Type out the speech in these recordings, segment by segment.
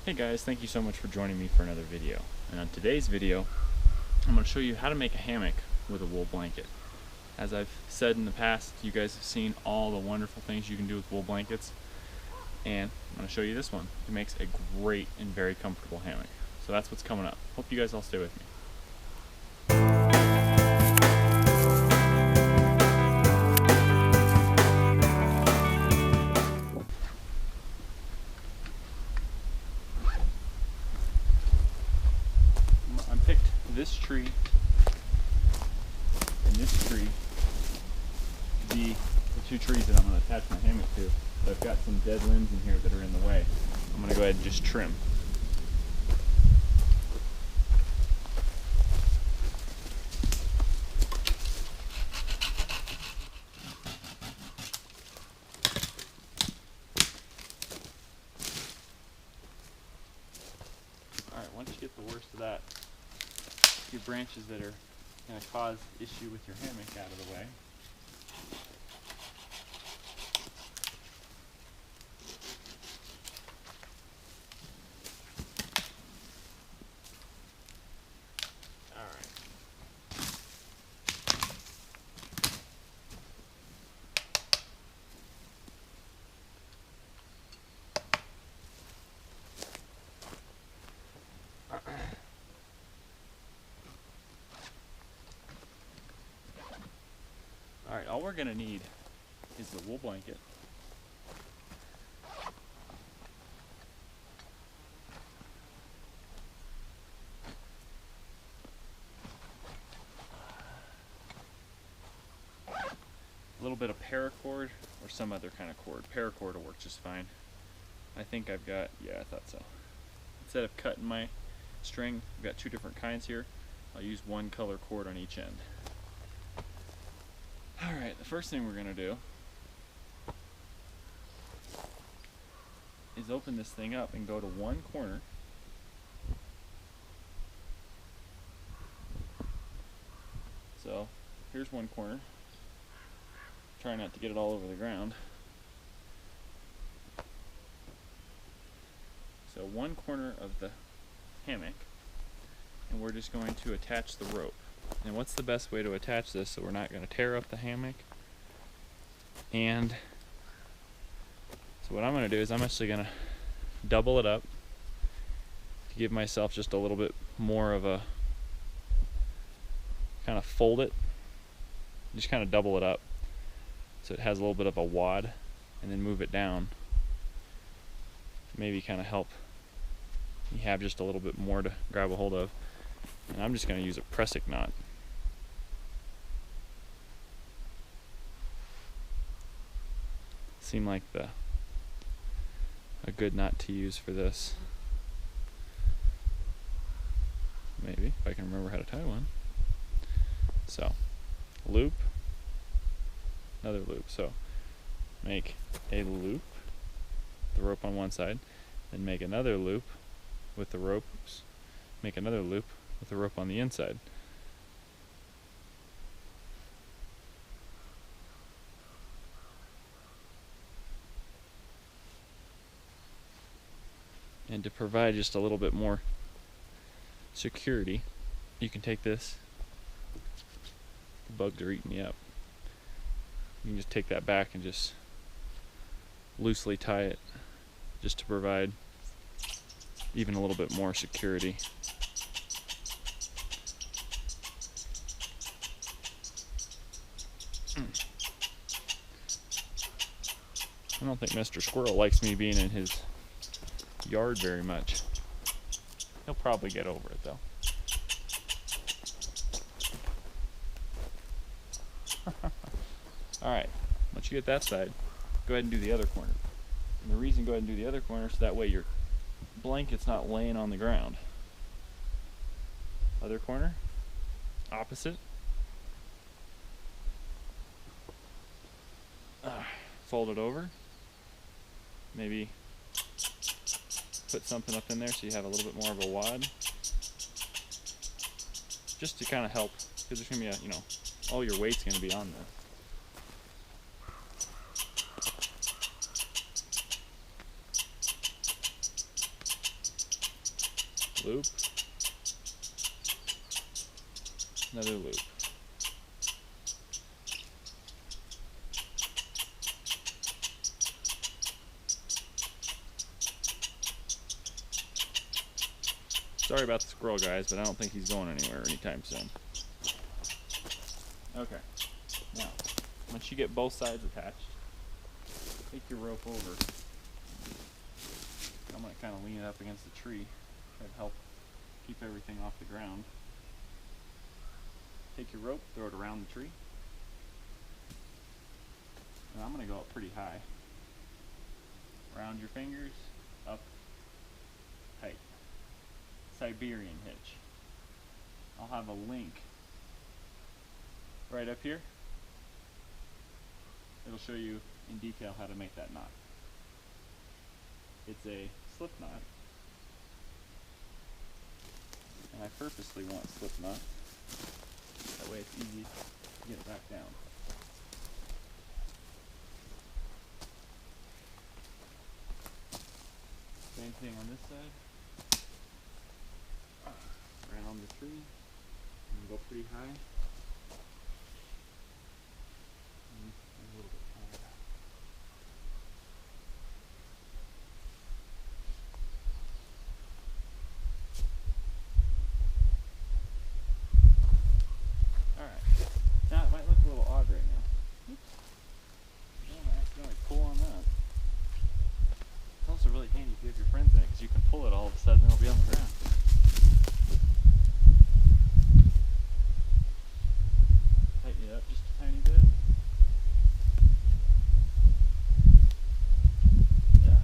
Hey guys, thank you so much for joining me for another video. And on today's video, I'm going to show you how to make a hammock with a wool blanket. As I've said in the past, you guys have seen all the wonderful things you can do with wool blankets, and I'm going to show you this one. It makes a great and very comfortable hammock. So that's what's coming up. Hope you guys all stay with me. I picked this tree and this tree to be the two trees that I'm going to attach my hammock to. But I've got some dead limbs in here that are in the way. I'm going to go ahead and just trim. Alright, once you get the worst of that few branches that are going to cause issue with your hammock out of the way, Alright, all we're going to need is the wool blanket, a little bit of paracord or some other kind of cord. Paracord will work just fine. I think I've got, yeah, I thought so. Instead of cutting my string, I've got two different kinds here. I'll use one color cord on each end. Alright, the first thing we're going to do is open this thing up and go to one corner. So, here's one corner. Try not to get it all over the ground. So one corner of the hammock, and we're just going to attach the rope. And what's the best way to attach this so we're not going to tear up the hammock? And so what I'm going to do is I'm actually going to double it up to give myself just a little bit more of a, kind of fold it, just kind of double it up so it has a little bit of a wad, and then move it down to maybe kind of help you have just a little bit more to grab a hold of. And I'm just going to use a pressing knot. Seemed like a good knot to use for this. Maybe, if I can remember how to tie one. So, loop, another loop. So, make a loop, the rope on one side, then make another loop with the rope, make another loop with the rope on the inside. And to provide just a little bit more security, you can take this, the bugs are eating me up, you can just take that back and just loosely tie it, just to provide even a little bit more security. I don't think Mr. Squirrel likes me being in his yard very much. He'll probably get over it though. Alright, once you get that side, go ahead and do the other corner. And the reason go ahead and do the other corner is so that way your blanket's not laying on the ground. Other corner, opposite. Fold it over. Maybe put something up in there so you have a little bit more of a wad. Just to kind of help, because there's going to be all your weight's going to be on this. loop, another loop. Sorry about the squirrel, guys, but I don't think he's going anywhere anytime soon. Okay, now, once you get both sides attached, take your rope over. I'm going to kind of lean it up against the tree, try to help keep everything off the ground. Take your rope, throw it around the tree. And I'm going to go up pretty high. Round your fingers, up, tight. Siberian hitch. I'll have a link right up here. It'll show you in detail how to make that knot. It's a slip knot, and I purposely want slip knot. That way it's easy to get it back down. Same thing on this side. Around the tree, and go pretty high. And a little bit higher. Alright, now it might look a little odd right now. Oops. I don't accidentally pull on that. It's also really handy if you have your friends in it, because you can pull it all of a sudden and it'll be on the ground. Tighten it up just a tiny bit. Yeah.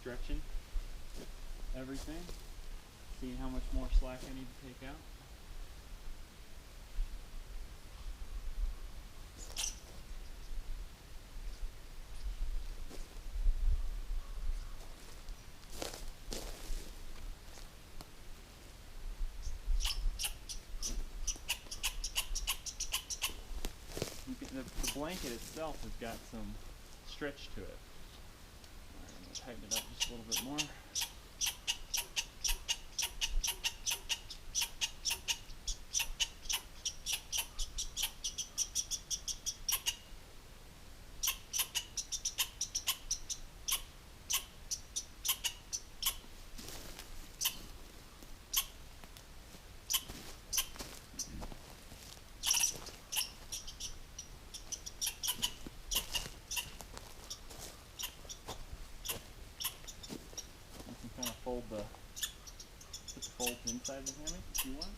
Stretching everything, seeing how much more slack I need to take out. The blanket itself has got some stretch to it. Tighten it up just a little bit more. Put the folds inside the hammock if you want.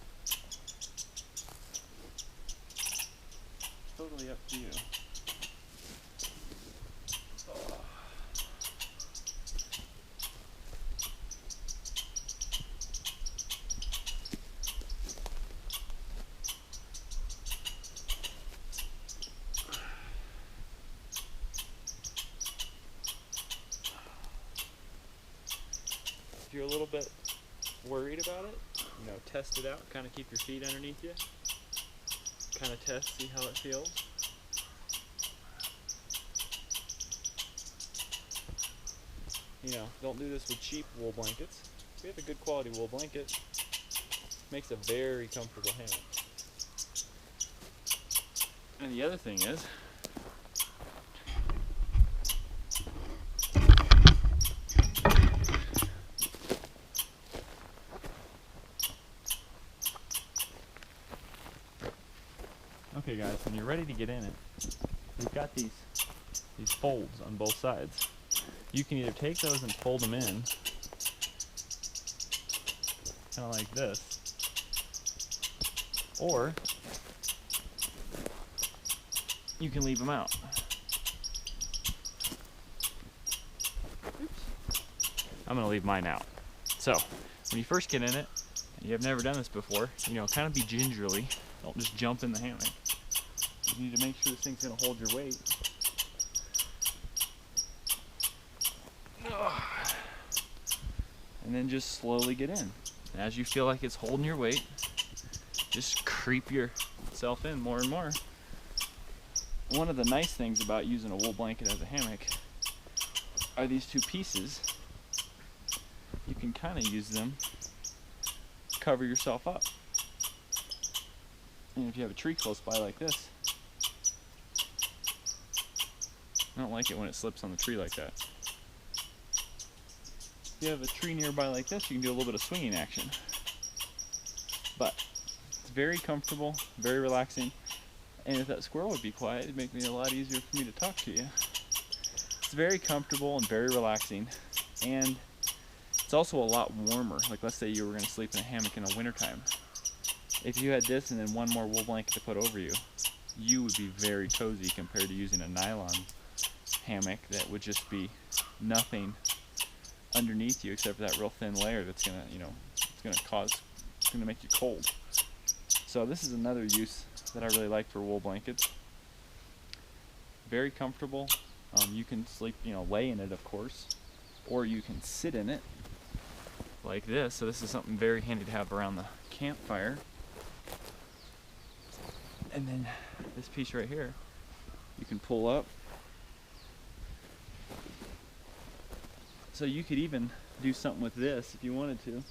Totally up to you. If you're a little bit worried about it, you know, test it out, kind of keep your feet underneath you, kind of test, see how it feels. You know, don't do this with cheap wool blankets. If you have a good quality wool blanket, it makes a very comfortable hammock. And the other thing is, okay guys, when you're ready to get in it, you've got these folds on both sides. You can either take those and fold them in, kind of like this, or you can leave them out. Oops. I'm going to leave mine out. So, when you first get in it, and you have never done this before, you know, kind of be gingerly. Don't just jump in the hammock. You need to make sure this thing's going to hold your weight. And then just slowly get in. And as you feel like it's holding your weight, just creep yourself in more and more. One of the nice things about using a wool blanket as a hammock are these two pieces. You can kind of use them to cover yourself up. And if you have a tree close by like this, I don't like it when it slips on the tree like that. If you have a tree nearby like this, you can do a little bit of swinging action. But it's very comfortable, very relaxing. And if that squirrel would be quiet, it'd make it a lot easier for me to talk to you. It's very comfortable and very relaxing. And it's also a lot warmer. Like let's say you were going to sleep in a hammock in the wintertime. If you had this and then one more wool blanket to put over you, you would be very cozy compared to using a nylon hammock that would just be nothing underneath you except for that real thin layer that's gonna, it's gonna make you cold. So this is another use that I really like for wool blankets. Very comfortable. You can sleep, lay in it, of course, or you can sit in it like this. So this is something very handy to have around the campfire. And then this piece right here, you can pull up. So you could even do something with this if you wanted to,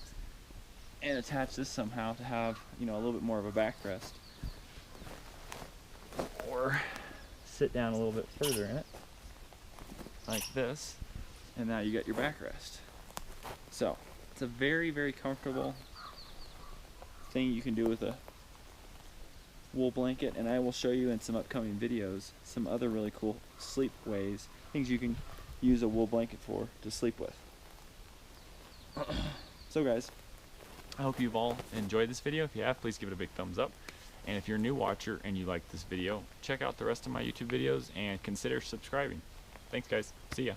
and attach this somehow to have, a little bit more of a backrest. Or sit down a little bit further in it, like this, and now you got your backrest. So it's a very, very comfortable thing you can do with a wool blanket, and I will show you in some upcoming videos some other really cool sleep ways, things you can use a wool blanket for to sleep with. So guys, I hope you've all enjoyed this video. If you have, please give it a big thumbs up. And if you're a new watcher and you like this video, check out the rest of my YouTube videos and consider subscribing. Thanks guys. See ya.